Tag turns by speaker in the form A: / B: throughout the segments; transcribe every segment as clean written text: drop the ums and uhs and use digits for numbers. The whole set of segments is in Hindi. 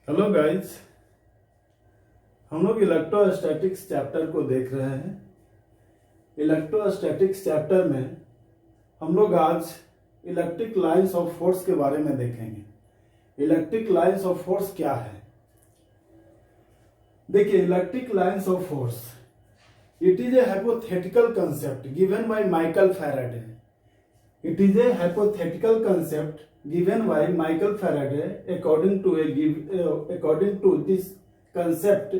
A: हेलो गाइस, हम लोग इलेक्ट्रोस्टैटिक्स चैप्टर को देख रहे हैं। इलेक्ट्रोस्टैटिक्स चैप्टर में हम लोग आज इलेक्ट्रिक लाइंस ऑफ फोर्स के बारे में देखेंगे। इलेक्ट्रिक लाइंस ऑफ फोर्स क्या है? देखिए, electric lines of force it is a hypothetical concept given by Michael Faraday. It is a hypothetical concept given by Michael Faraday. According to this concept,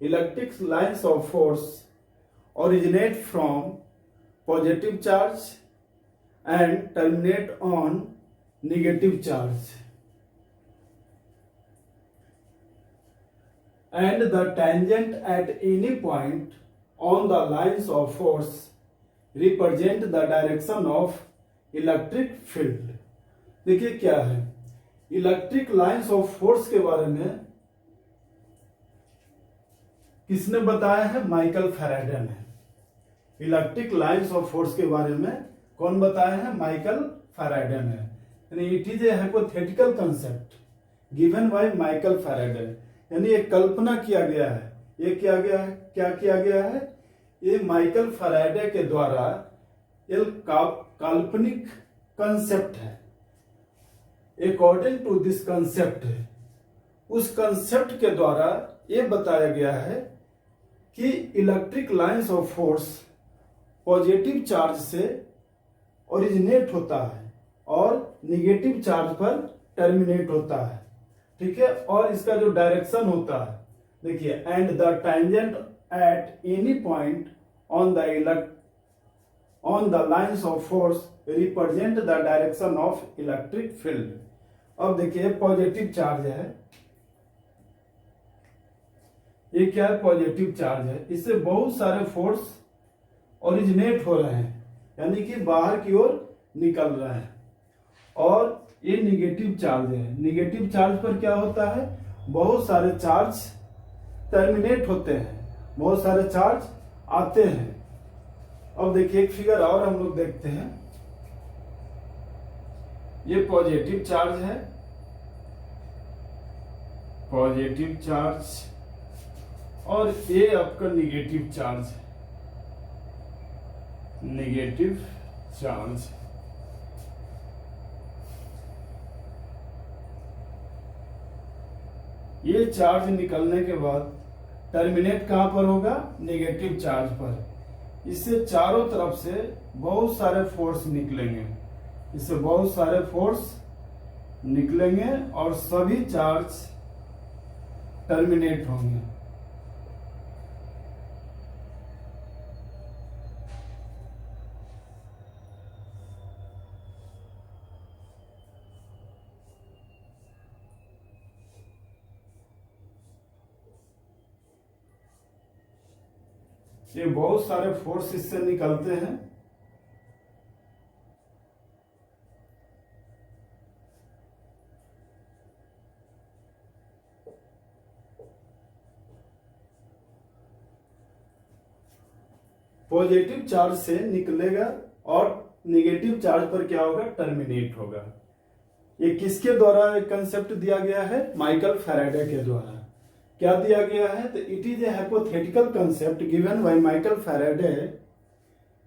A: electric lines of force originate from positive charge and terminate on negative charge, and the tangent at any point on the lines of force represent the direction of electric field. देखिए क्या है इलेक्ट्रिक लाइंस ऑफ फोर्स के बारे में किसने बताया है? माइकल फैराडे ने। इलेक्ट्रिक लाइंस ऑफ फोर्स के बारे में कौन बताया है? माइकल फैराडे ने। यानी it is a hypothetical concept given by Michael Faraday, यानी एक कल्पना किया गया है। ये क्या किया गया है? ये माइकल फैराडे के द्वारा एक काल्पनिक कंसेप्ट है। अकॉर्डिंग टू दिस कंसेप्ट, उस कंसेप्ट के द्वारा यह बताया गया है कि electric lines of force positive charge से ओरिजिनेट होता है और निगेटिव चार्ज पर टर्मिनेट होता है। ठीक है, और इसका जो डायरेक्शन होता है, देखिए, and the tangent at any point on the lines of force represent the direction of electric field। अब देखिए, पॉजिटिव चार्ज है, ये क्या है? पॉजिटिव चार्ज है। इससे बहुत सारे फोर्स ओरिजिनेट हो रहे हैं, यानी कि बाहर की ओर निकल रहे हैं। और ये निगेटिव चार्ज है। निगेटिव चार्ज पर क्या होता है? बहुत सारे चार्ज टर्मिनेट होते हैं, बहुत सारे चार्ज आते हैं। अब देखिए, एक फिगर और हम लोग देखते हैं। ये पॉजिटिव चार्ज है, पॉजिटिव चार्ज, और ये आपका निगेटिव चार्ज है, निगेटिव चार्ज। ये चार्ज निकलने के बाद टर्मिनेट कहां पर होगा? निगेटिव चार्ज पर। इससे चारों तरफ से बहुत सारे फोर्स निकलेंगे, इससे बहुत सारे फोर्स निकलेंगे और सभी चार्ज टर्मिनेट होंगे। ये बहुत सारे फोर्स इससे निकलते हैं। पॉजिटिव चार्ज से निकलेगा और निगेटिव चार्ज पर क्या होगा? टर्मिनेट होगा। ये किसके द्वारा कंसेप्ट दिया गया है? माइकल फैराडे के द्वारा। क्या दिया गया है? तो it is a hypothetical concept given by Michael Faraday.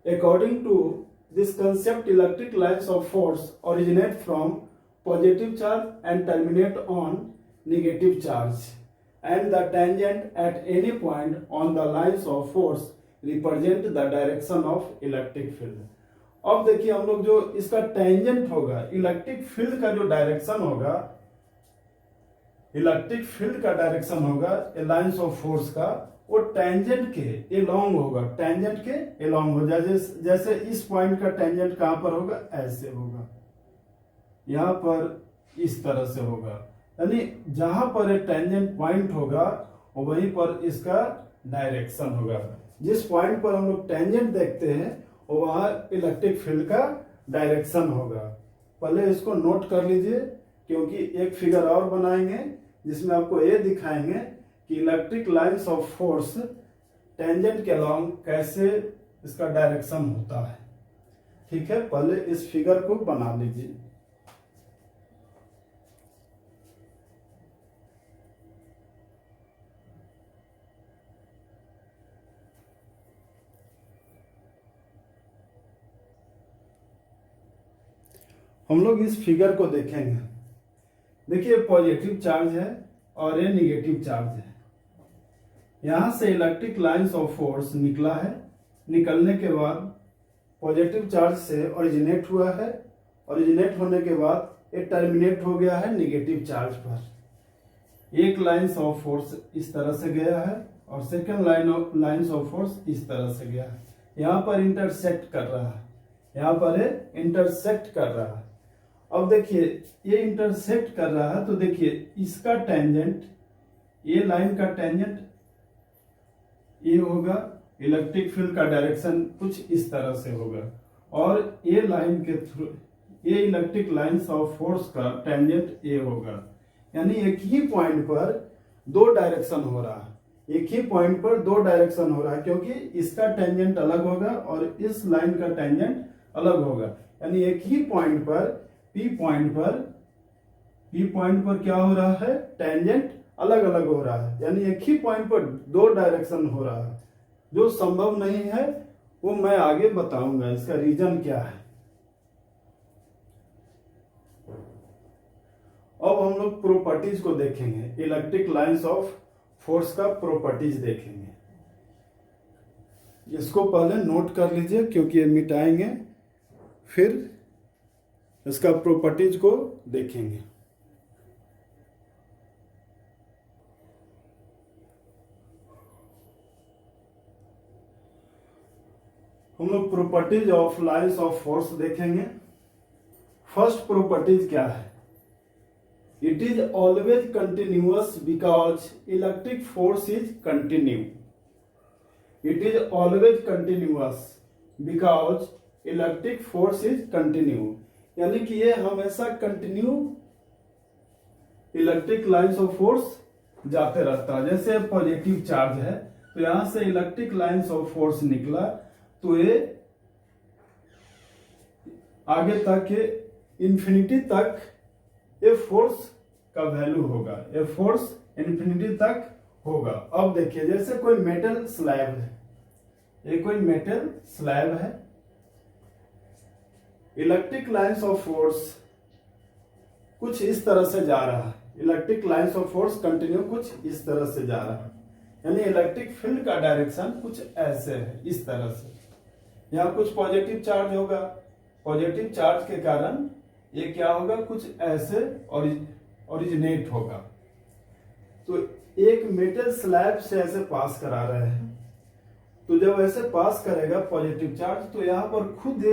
A: According to this concept, electric lines of force originate from positive charge and terminate on negative charge, and the tangent at any point on the lines of force represent the direction of electric field. अब देखिए, हम लोग जो इसका टेंजेंट होगा, इलेक्ट्रिक फील्ड का जो डायरेक्शन होगा, इलेक्ट्रिक फील्ड का डायरेक्शन होगा लाइंस ऑफ फोर्स का, वो टेंजेंट के एलोंग होगा। टेंजेंट के एलोंग होगा। जैसे इस पॉइंट का टेंजेंट कहां पर होगा? ऐसे होगा, यहां पर इस तरह से होगा। यानी जहां पर एक टेंजेंट पॉइंट होगा वहीं पर इसका डायरेक्शन होगा। जिस पॉइंट पर हम लोग टेंजेंट देखते हैं वहां इलेक्ट्रिक फील्ड का डायरेक्शन होगा। पहले इसको नोट कर लीजिए, क्योंकि एक फिगर और बनाएंगे जिसमें आपको ये दिखाएंगे कि electric lines of force tangent के अलोंग कैसे इसका डायरेक्शन होता है। ठीक है, पहले इस फिगर को बना लीजिए। हम लोग इस फिगर को देखेंगे। देखिए पॉजिटिव चार्ज है और ये निगेटिव चार्ज है। यहां से इलेक्ट्रिक लाइंस ऑफ फोर्स निकला है, निकलने के बाद पॉजिटिव चार्ज से ओरिजिनेट हुआ है, ओरिजिनेट होने के बाद ये टर्मिनेट हो गया है निगेटिव चार्ज पर। एक लाइंस ऑफ फोर्स इस तरह से गया है और सेकेंड लाइंस ऑफ फोर्स इस तरह से गया है। यहाँ पर इंटरसेक्ट कर रहा है, यहाँ पर ये इंटरसेक्ट कर रहा है। अब देखिए ये इंटरसेक्ट कर रहा है तो देखिए इसका टेंजेंट, ये लाइन का टेंजेंट ये होगा, इलेक्ट्रिक फील्ड का डायरेक्शन कुछ इस तरह से होगा, और ये लाइन के थ्रू ये इलेक्ट्रिक लाइंस ऑफ फोर्स का टेंजेंट ये होगा। यानी एक ही पॉइंट पर दो डायरेक्शन हो रहा है, एक ही पॉइंट पर दो डायरेक्शन हो रहा है, क्योंकि इसका टेंजेंट अलग होगा और इस लाइन का टेंजेंट अलग होगा। यानी एक ही पॉइंट पर पी पॉइंट पर क्या हो रहा है, टेंजेंट अलग अलग हो रहा है। यानी एक ही पॉइंट पर दो डायरेक्शन हो रहा है, जो संभव नहीं है वो मैं आगे बताऊंगा इसका रीजन क्या है। अब हम लोग प्रॉपर्टीज को देखेंगे, इलेक्ट्रिक लाइंस ऑफ फोर्स का प्रॉपर्टीज देखेंगे। इसको पहले नोट कर लीजिए क्योंकि ये मिटाएंगे, फिर इसका प्रॉपर्टीज को देखेंगे। हम लोग properties of lines of force देखेंगे। फर्स्ट प्रॉपर्टीज क्या है, it is always continuous because electric force is continue. It is always continuous because electric force is continue, यानी कि ये हमेशा continue electric lines of force जाते रहता है। जैसे पॉजिटिव चार्ज है तो यहां से इलेक्ट्रिक लाइंस ऑफ फोर्स निकला तो ये आगे तक ये इंफिनिटी तक ये फोर्स का वैल्यू होगा, ये फोर्स इंफिनिटी तक होगा। अब देखिए जैसे कोई मेटल स्लैब है, ये कोई मेटल स्लैब है, इलेक्ट्रिक लाइंस ऑफ फोर्स कुछ इस तरह से जा रहा है, electric lines of force continue कुछ इस तरह से जा रहा है, यानी इलेक्ट्रिक फील्ड का डायरेक्शन कुछ ऐसे है, इस तरह से। यहाँ कुछ पॉजिटिव चार्ज होगा, पॉजिटिव चार्ज के कारण ये क्या होगा, कुछ ऐसे ओरिजिनेट होगा। तो एक मेटल स्लैब से ऐसे पास करा रहे हैं, तो जब ऐसे पास करेगा पॉजिटिव चार्ज तो यहाँ पर खुद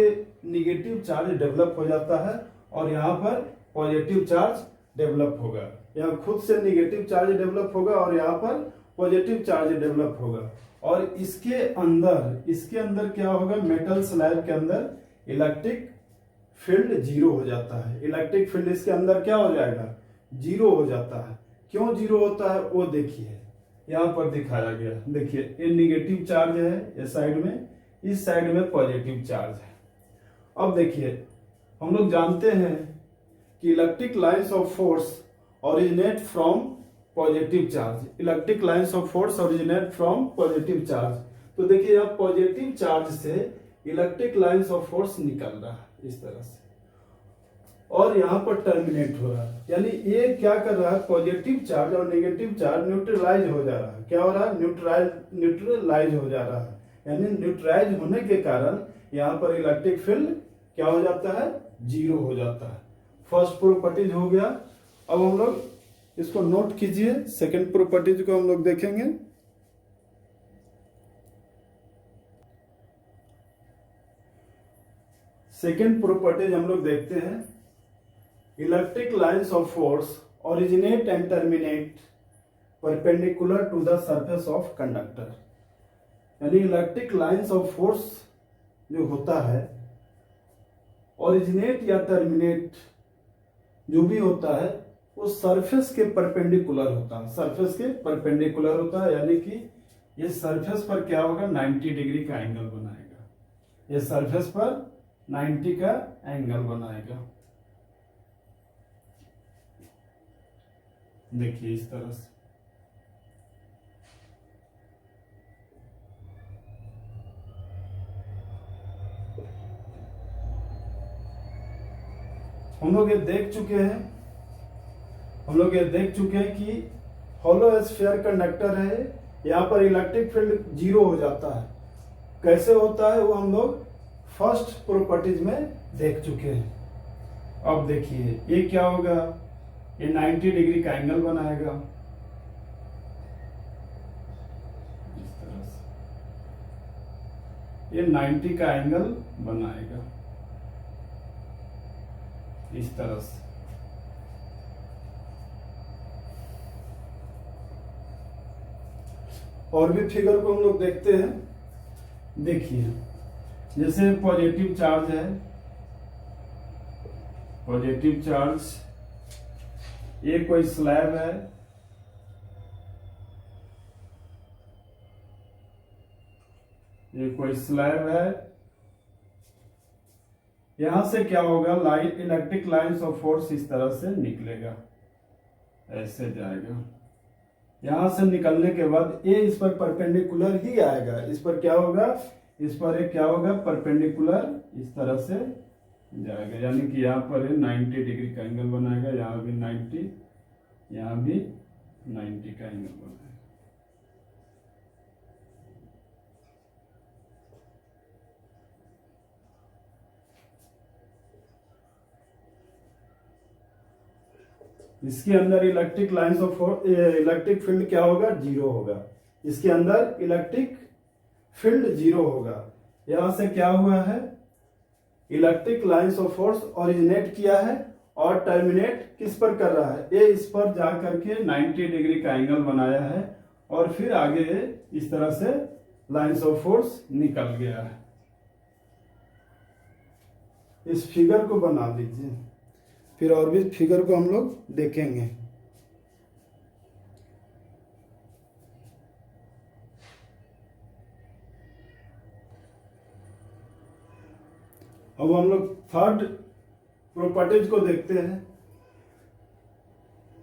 A: निगेटिव चार्ज डेवलप हो जाता है और यहाँ पर पॉजिटिव चार्ज डेवलप होगा। यहाँ खुद से निगेटिव चार्ज डेवलप होगा और यहाँ पर पॉजिटिव चार्ज डेवलप होगा। और इसके अंदर क्या होगा, मेटल स्लैब के अंदर इलेक्ट्रिक फील्ड जीरो हो जाता है। इलेक्ट्रिक फील्ड इसके अंदर क्या हो जाएगा, जीरो हो जाता है। क्यों जीरो होता है वो देखिए, यहाँ पर दिखाया गया। देखिए ये निगेटिव चार्ज है ये साइड में, इस साइड में पॉजिटिव चार्ज है। अब देखिए हम लोग जानते हैं कि electric lines of force originate from positive charge, electric lines of force originate from positive charge. तो देखिए यहाँ पॉजिटिव चार्ज से इलेक्ट्रिक लाइंस ऑफ फोर्स निकल रहा है इस तरह से, और यहाँ पर टर्मिनेट हो रहा है। यानी ये क्या कर रहा है, पॉजिटिव चार्ज और नेगेटिव चार्ज न्यूट्रलाइज हो जा रहा है। क्या हो रहा है, न्यूट्रलाइज हो जा रहा है। यानी न्यूट्रलाइज होने के कारण यहाँ पर इलेक्ट्रिक फील्ड क्या हो जाता है, जीरो हो जाता है। फर्स्ट प्रॉपर्टीज हो गया। अब हम लोग इसको नोट कीजिए, सेकंड प्रॉपर्टीज को हम लोग देखेंगे। सेकेंड प्रॉपर्टीज हम लोग देखते हैं, electric lines of force originate and terminate perpendicular to the surface of conductor. यानी इलेक्ट्रिक लाइंस ऑफ फोर्स जो होता है, ओरिजिनेट या टर्मिनेट जो भी होता है वो सरफेस के परपेंडिकुलर होता है, सरफेस के परपेंडिकुलर होता है। यानी कि ये सरफेस पर क्या होगा, 90 डिग्री का एंगल बनाएगा, ये सरफेस पर 90 का एंगल बनाएगा। देखिए इस तरह से। हम लोग ये देख चुके हैं कि होलो स्फीयर कंडक्टर है, यहाँ पर इलेक्ट्रिक फील्ड 0 हो जाता है। कैसे होता है वो हम लोग फर्स्ट प्रॉपर्टीज में देख चुके हैं। अब देखिए ये क्या होगा, ये 90 डिग्री का एंगल बनाएगा इस तरह से, ये 90 का एंगल बनाएगा इस तरह से। और भी फिगर को हम लोग देखते हैं। देखिए जैसे पॉजिटिव चार्ज है, पॉजिटिव चार्ज, ये कोई स्लैब है, ये कोई स्लैब है, यहां से क्या होगा, line electric lines of force इस तरह से निकलेगा, ऐसे जाएगा। यहां से निकलने के बाद ये इस पर परपेंडिकुलर ही आएगा, इस पर क्या होगा, इस पर एक क्या होगा, परपेंडिकुलर इस तरह से जाएगा, यानी कि यहाँ पर 90 डिग्री का एंगल बनाएगा, यहाँ भी 90, यहाँ भी 90 का एंगल बनाएगा। इसके अंदर electric lines of electric field क्या होगा, 0 होगा। इसके अंदर इलेक्ट्रिक फील्ड 0 होगा। यहां से क्या हुआ है, electric lines of force originate किया है और टर्मिनेट किस पर कर रहा है, ये इस पर जा करके 90 डिग्री का एंगल बनाया है और फिर आगे इस तरह से लाइंस ऑफ फोर्स निकल गया है। इस फिगर को बना लीजिए, फिर और भी फिगर को हम लोग देखेंगे। अब हम लोग थर्ड प्रॉपर्टीज को देखते हैं।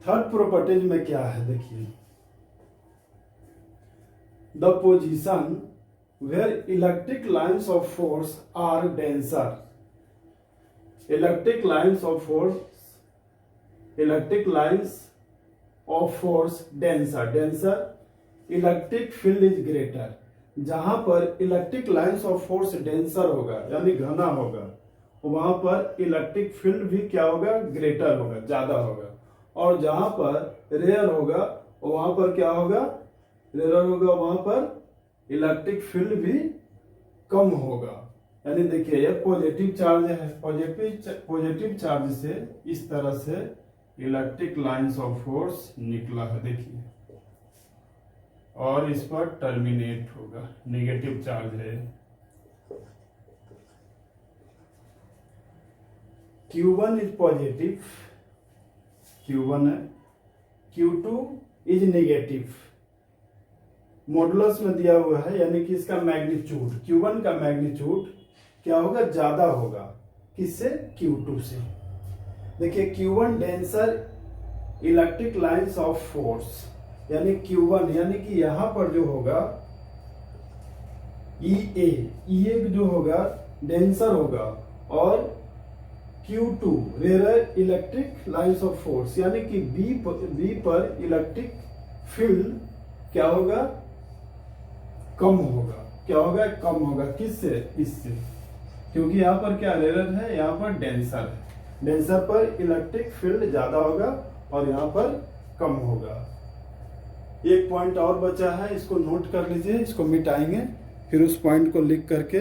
A: थर्ड प्रॉपर्टीज में क्या है, देखिए, the position where electric lines of force are denser, electric lines of force denser, electric field is greater. जहां पर electric lines of force denser होगा यानी घना होगा, वहां पर इलेक्ट्रिक फील्ड भी क्या होगा, ग्रेटर होगा, ज्यादा होगा। और जहां पर रेयर होगा वहां पर क्या होगा, रेयर होगा, वहां पर इलेक्ट्रिक फील्ड भी कम होगा। यानी देखिए ये पॉजिटिव चार्ज है, पॉजिटिव चार्ज से इस तरह से इलेक्ट्रिक लाइंस ऑफ फोर्स निकला है, देखिए, और इस पर टर्मिनेट होगा, नेगेटिव चार्ज है। Q1 इज पॉजिटिव, Q1 है, Q2 इज नेगेटिव, मॉडुलस में दिया हुआ है, यानी कि इसका मैग्नीट्यूड, Q1 का मैग्नीट्यूड क्या होगा, ज्यादा होगा, किससे, Q2 से। देखिए Q1 denser electric lines of force, यानी Q1 यानी कि यहां पर जो होगा EA जो होगा डेंसर होगा, और Q2 rare electric lines of force, यानी कि B पर इलेक्ट्रिक फील्ड क्या होगा, कम होगा, क्या होगा, कम होगा, किससे, इससे, क्योंकि यहाँ पर क्या रेयर है, यहाँ पर डेंसर है, डेंसर पर इलेक्ट्रिक फील्ड ज्यादा होगा और यहाँ पर कम होगा। एक पॉइंट और बचा है, इसको नोट कर लीजिए, इसको मिटाएंगे, फिर उस पॉइंट को लिख करके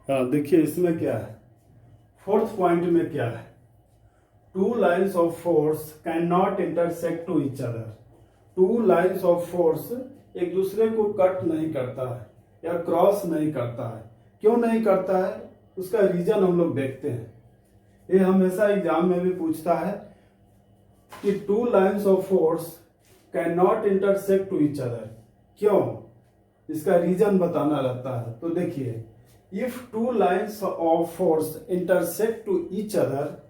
A: देखिए इसमें क्या है, फोर्थ पॉइंट में क्या है, two lines of force can not intersect to each other. Two lines of force एक दूसरे को कट नहीं करता है या क्रॉस नहीं करता है। क्यों नहीं करता है, उसका रीजन हम लोग देखते हैं। ये हमेशा एग्जाम में भी पूछता है कि two lines of force can not intersect to each other, क्यों, इसका रीजन बताना रहता है। तो देखिए, if two lines of force intersect to each other,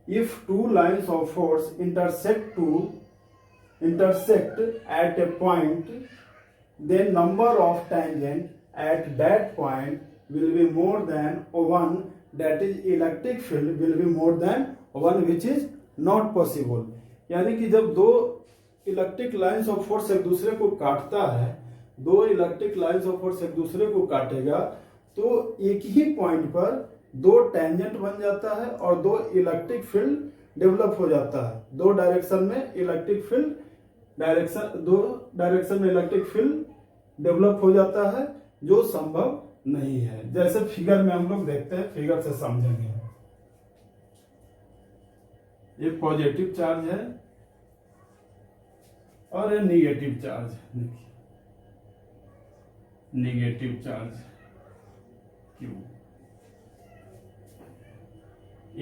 A: if two lines of force intersect to intersect at a point, then number of tangent at that point will be more than 1, that is electric field will be more than 1, which is not possible. यानी कि जब दो इलेक्ट्रिक लाइंस ऑफ फोर्स एक दूसरे को काटता है, दो इलेक्ट्रिक लाइंस ऑफ फोर्स एक दूसरे को काटेगा, तो एक ही पॉइंट पर दो टेंजेंट बन जाता है और दो इलेक्ट्रिक फील्ड डेवलप हो जाता है। दो डायरेक्शन में इलेक्ट्रिक फील्ड दो डायरेक्शन में इलेक्ट्रिक फील्ड डेवलप हो जाता है, जो संभव नहीं है। जैसे फिगर में हम लोग देखते हैं, फिगर से समझेंगे। ये पॉजिटिव चार्ज है और ये निगेटिव चार्ज है। देखिए, निगेटिव चार्ज क्यू।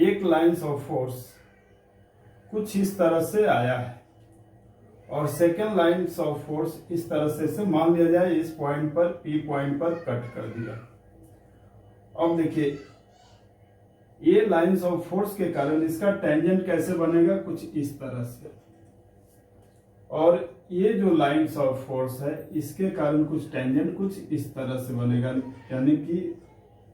A: एक लाइंस ऑफ फोर्स कुछ इस तरह से आया है और सेकेंड लाइंस ऑफ फोर्स इस तरह से मान लिया जाए इस पॉइंट पर, पी पॉइंट पर कट कर दिया। अब देखिए, ये लाइंस ऑफ फोर्स के कारण इसका टेंजेंट कैसे बनेगा, कुछ इस तरह से, और ये जो लाइंस ऑफ फोर्स है इसके कारण कुछ टेंजेंट कुछ इस तरह से बनेगा। यानी कि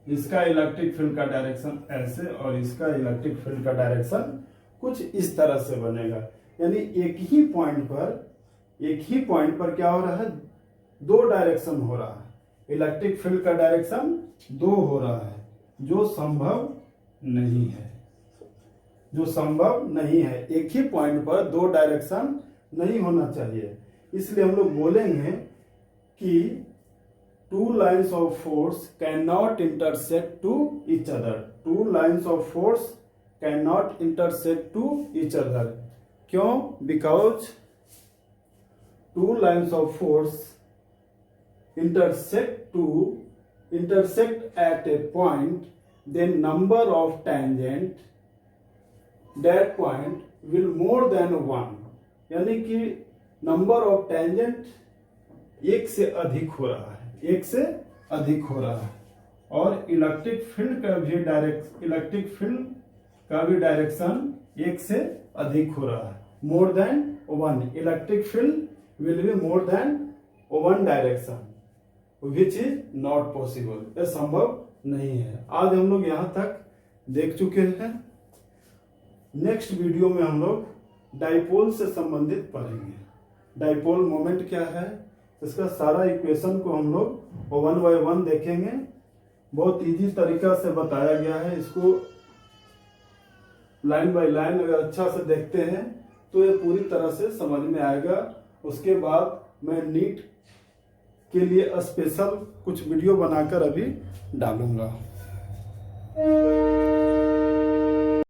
A: इसका इलेक्ट्रिक फील्ड का डायरेक्शन ऐसे और इसका इलेक्ट्रिक फील्ड का डायरेक्शन कुछ इस तरह से बनेगा। यानी एक ही पॉइंट पर क्या हो रहा है, दो डायरेक्शन हो रहा है, इलेक्ट्रिक फील्ड का डायरेक्शन दो हो रहा है, जो संभव नहीं है। एक ही पॉइंट पर दो डायरेक्शन नहीं होना चाहिए। इसलिए हम लोग बोलेंगे कि two lines of force can not intersect to each other. Two lines of force can not intersect to each other. क्यों? Because two lines of force intersect at a point, then number of tangent that point will more than 1। यानी कि नंबर ऑफ टेंजेंट एक से अधिक हो रहा है, और इलेक्ट्रिक फील्ड का भी डायरेक्शन एक से अधिक हो रहा है, more than 1। Electric field will be more than 1 direction, which is not possible. यह संभव नहीं है। आज हम लोग यहां तक देख चुके हैं। नेक्स्ट वीडियो में हम लोग डाइपोल से संबंधित पढ़ेंगे। डाइपोल मोमेंट क्या है, इसका सारा इक्वेशन को हम लोग 1 by 1 देखेंगे। बहुत इजी तरीका से बताया गया है। इसको लाइन बाय लाइन अगर अच्छा से देखते हैं तो ये पूरी तरह से समझ में आएगा। उसके बाद मैं नीट के लिए स्पेशल कुछ वीडियो बनाकर अभी डालूंगा।